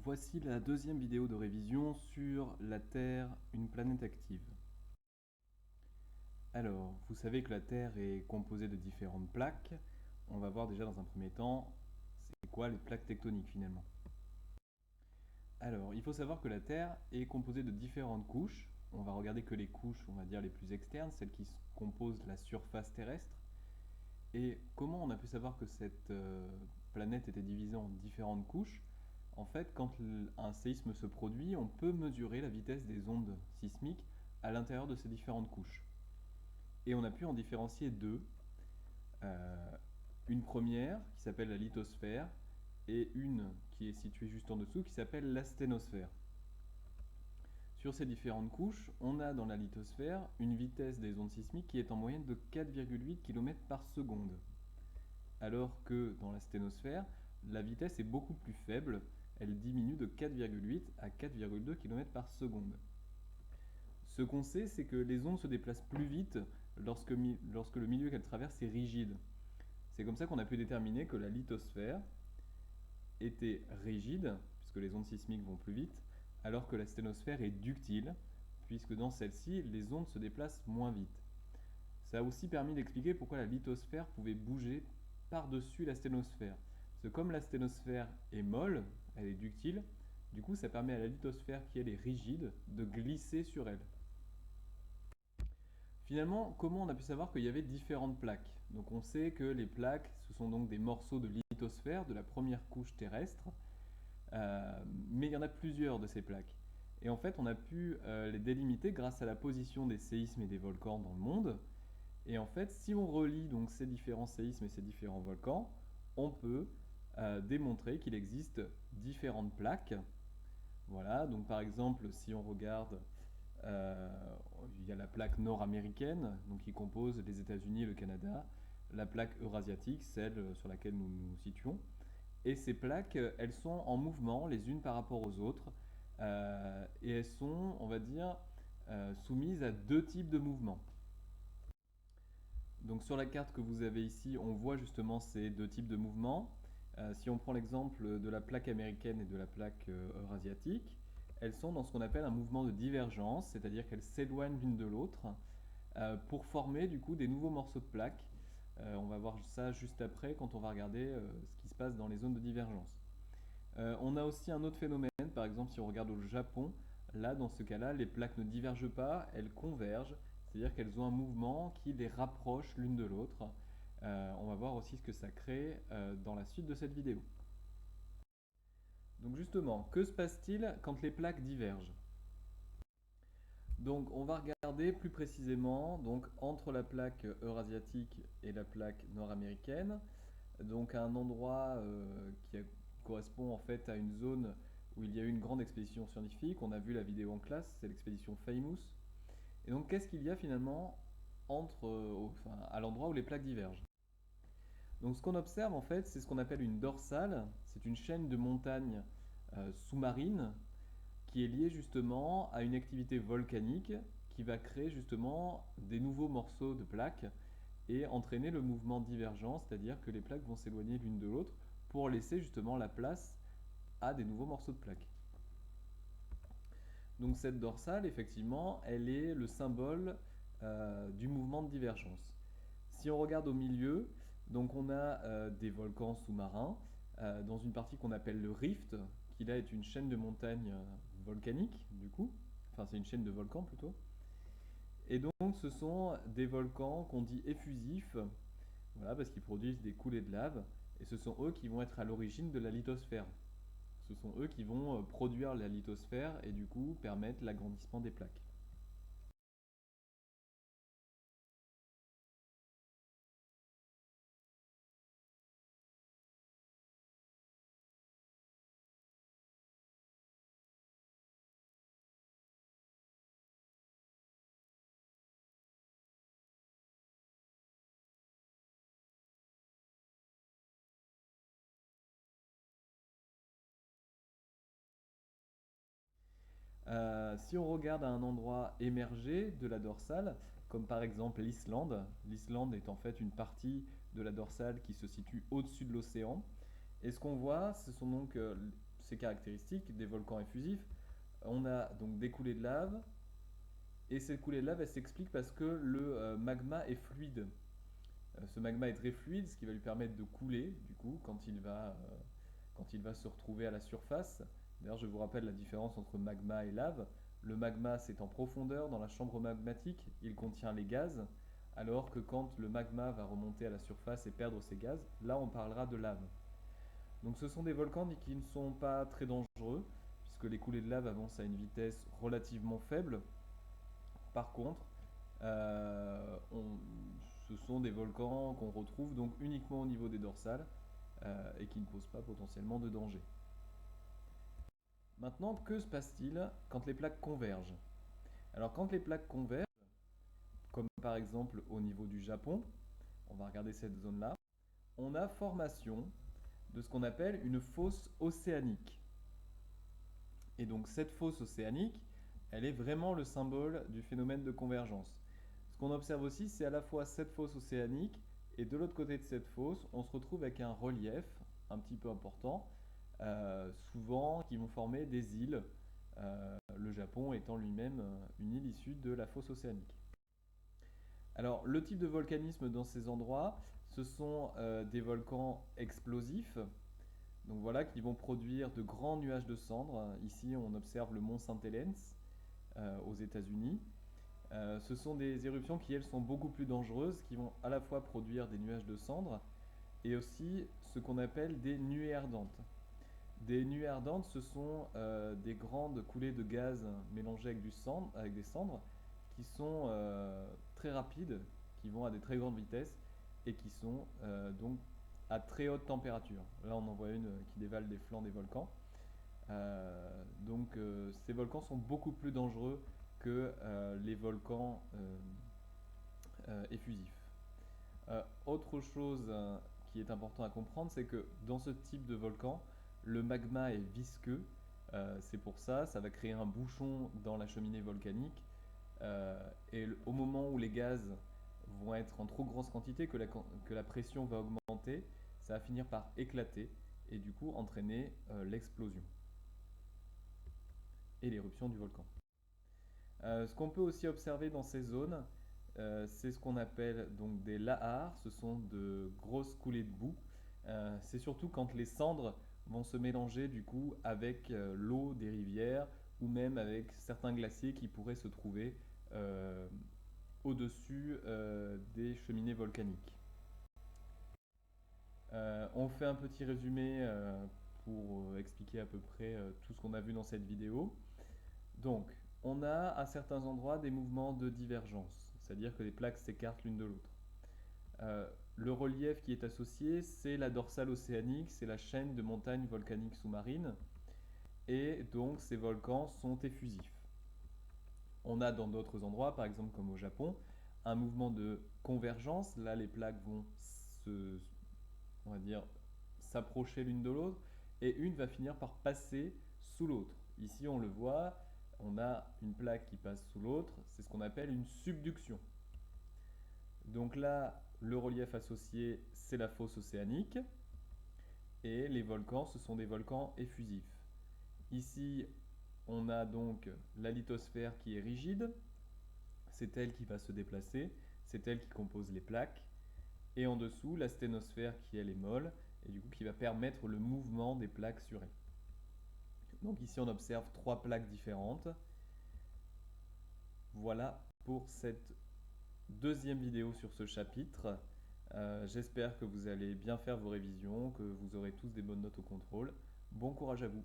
Voici la deuxième vidéo de révision sur la Terre, une planète active. Alors, vous savez que la Terre est composée de différentes plaques. On va voir déjà dans un premier temps, c'est quoi les plaques tectoniques finalement. Alors, il faut savoir que la Terre est composée de différentes couches. On va regarder que les couches, on va dire les plus externes, celles qui composent la surface terrestre. Et comment on a pu savoir que cette planète était divisée en différentes couches? En fait, quand un séisme se produit, on peut mesurer la vitesse des ondes sismiques à l'intérieur de ces différentes couches. Et on a pu en différencier deux. Euh, une première qui s'appelle la lithosphère et une qui est située juste en dessous qui s'appelle l'asténosphère. Sur ces différentes couches, on a dans la lithosphère une vitesse des ondes sismiques qui est en moyenne de 4,8 km par seconde. Alors que dans la sténosphère, la vitesse est beaucoup plus faible, elle diminue de 4,8 à 4,2 km par seconde. Ce qu'on sait, c'est que les ondes se déplacent plus vite lorsque le milieu qu'elles traversent est rigide. C'est comme ça qu'on a pu déterminer que la lithosphère était rigide, puisque les ondes sismiques vont plus vite, alors que la sténosphère est ductile, puisque dans celle-ci, les ondes se déplacent moins vite. Ça a aussi permis d'expliquer pourquoi la lithosphère pouvait bouger par-dessus la sténosphère. Parce que comme la sténosphère est molle, elle est ductile, du coup ça permet à la lithosphère qui elle est rigide de glisser sur elle. Finalement, comment on a pu savoir qu'il y avait différentes plaques? Donc on sait que les plaques, ce sont donc des morceaux de lithosphère de la première couche terrestre, mais il y en a plusieurs de ces plaques. Et en fait, on a pu les délimiter grâce à la position des séismes et des volcans dans le monde. Et en fait, si on relie donc ces différents séismes et ces différents volcans, on peut démontrer qu'il existe différentes plaques. Voilà, donc par exemple, si on regarde, euh, il y a la plaque nord-américaine, donc qui compose les États-Unis et le Canada, la plaque eurasiatique, celle sur laquelle nous nous situons. Et ces plaques, elles sont en mouvement les unes par rapport aux autres, et elles sont, on va dire, soumises à deux types de mouvements. Donc sur la carte que vous avez ici, on voit justement ces deux types de mouvements. Si on prend l'exemple de la plaque américaine et de la plaque eurasiatique, elles sont dans ce qu'on appelle un mouvement de divergence, c'est-à-dire qu'elles s'éloignent l'une de l'autre pour former du coup des nouveaux morceaux de plaques. On va voir ça juste après quand on va regarder ce qui se passe dans les zones de divergence. On a aussi un autre phénomène, par exemple si on regarde au Japon, là dans ce cas-là, les plaques ne divergent pas, elles convergent, c'est-à-dire qu'elles ont un mouvement qui les rapproche l'une de l'autre. On va voir aussi ce que ça crée dans la suite de cette vidéo. Donc justement, que se passe-t-il quand les plaques divergent? Donc on va regarder plus précisément donc, entre la plaque eurasiatique et la plaque nord-américaine, donc à un endroit qui correspond en fait à une zone où il y a eu une grande expédition scientifique. On a vu la vidéo en classe, c'est l'expédition Famous. Et donc qu'est-ce qu'il y a finalement à l'endroit où les plaques divergent? Donc ce qu'on observe en fait, c'est ce qu'on appelle une dorsale. C'est une chaîne de montagnes sous-marines qui est liée justement à une activité volcanique qui va créer justement des nouveaux morceaux de plaques et entraîner le mouvement divergent, c'est-à-dire que les plaques vont s'éloigner l'une de l'autre pour laisser justement la place à des nouveaux morceaux de plaques. Donc cette dorsale, effectivement, elle est le symbole du mouvement de divergence. Si on regarde au milieu, donc on a des volcans sous-marins dans une partie qu'on appelle le rift, qui là est une chaîne de montagnes volcaniques, du coup. Enfin, c'est une chaîne de volcans plutôt. Et donc, ce sont des volcans qu'on dit effusifs, voilà, parce qu'ils produisent des coulées de lave, et ce sont eux qui vont être à l'origine de la lithosphère. Ce sont eux qui vont produire la lithosphère et du coup permettre l'agrandissement des plaques. Si on regarde à un endroit émergé de la dorsale, comme par exemple l'Islande est en fait une partie de la dorsale qui se situe au-dessus de l'océan. Et ce qu'on voit, ces caractéristiques des volcans effusifs. On a donc des coulées de lave, et cette coulée de lave, elle s'explique parce que le magma est fluide. Ce magma est très fluide, ce qui va lui permettre de couler, du coup, quand il va se retrouver à la surface. D'ailleurs, je vous rappelle la différence entre magma et lave. Le magma, c'est en profondeur dans la chambre magmatique, il contient les gaz, alors que quand le magma va remonter à la surface et perdre ses gaz, là on parlera de lave. Donc ce sont des volcans qui ne sont pas très dangereux, puisque les coulées de lave avancent à une vitesse relativement faible. Par contre, ce sont des volcans qu'on retrouve donc uniquement au niveau des dorsales et qui ne posent pas potentiellement de danger. Maintenant, que se passe-t-il quand les plaques convergent? Alors quand les plaques convergent, comme par exemple au niveau du Japon, on va regarder cette zone-là, on a formation de ce qu'on appelle une fosse océanique. Et donc cette fosse océanique, elle est vraiment le symbole du phénomène de convergence. Ce qu'on observe aussi, c'est à la fois cette fosse océanique et de l'autre côté de cette fosse, on se retrouve avec un relief un petit peu important, souvent qui vont former des îles, le Japon étant lui-même une île issue de la fosse océanique. Alors le type de volcanisme dans ces endroits, ce sont des volcans explosifs, donc voilà, qui vont produire de grands nuages de cendres. Ici, on observe le mont Saint-Helens aux États-Unis. Ce sont des éruptions qui, elles, sont beaucoup plus dangereuses, qui vont à la fois produire des nuages de cendres et aussi ce qu'on appelle des nuées ardentes. Des nuées ardentes, ce sont des grandes coulées de gaz mélangées avec des cendres qui sont très rapides, qui vont à des très grandes vitesses et qui sont donc à très haute température. Là, on en voit une qui dévale des flancs des volcans. Ces volcans sont beaucoup plus dangereux que les volcans effusifs. Autre chose qui est important à comprendre, c'est que dans ce type de volcan, le magma est visqueux. C'est pour ça, ça va créer un bouchon dans la cheminée volcanique. Au moment où les gaz vont être en trop grosse quantité, que la pression va augmenter, ça va finir par éclater et du coup entraîner l'explosion et l'éruption du volcan. Ce qu'on peut aussi observer dans ces zones, c'est ce qu'on appelle donc des lahars, ce sont de grosses coulées de boue. C'est surtout quand les cendres vont se mélanger du coup avec l'eau des rivières ou même avec certains glaciers qui pourraient se trouver au-dessus des cheminées volcaniques. On fait un petit résumé pour expliquer à peu près tout ce qu'on a vu dans cette vidéo. Donc, on a à certains endroits des mouvements de divergence, c'est-à-dire que les plaques s'écartent l'une de l'autre. Le relief qui est associé, c'est la dorsale océanique, c'est la chaîne de montagnes volcaniques sous-marines, et donc ces volcans sont effusifs. On a dans d'autres endroits, par exemple comme au Japon, un mouvement de convergence. Là, les plaques vont on va dire, s'approcher l'une de l'autre, et une va finir par passer sous l'autre. Ici, on le voit, on a une plaque qui passe sous l'autre, c'est ce qu'on appelle une subduction. Donc là, le relief associé, c'est la fosse océanique, et les volcans, ce sont des volcans effusifs. Ici, on a donc la lithosphère qui est rigide, c'est elle qui va se déplacer, c'est elle qui compose les plaques, et en dessous, la sténosphère qui elle est molle, et du coup qui va permettre le mouvement des plaques sur elle. Donc ici on observe 3 plaques différentes. Voilà pour cette deuxième vidéo sur ce chapitre. J'espère que vous allez bien faire vos révisions, que vous aurez tous des bonnes notes au contrôle. Bon courage à vous!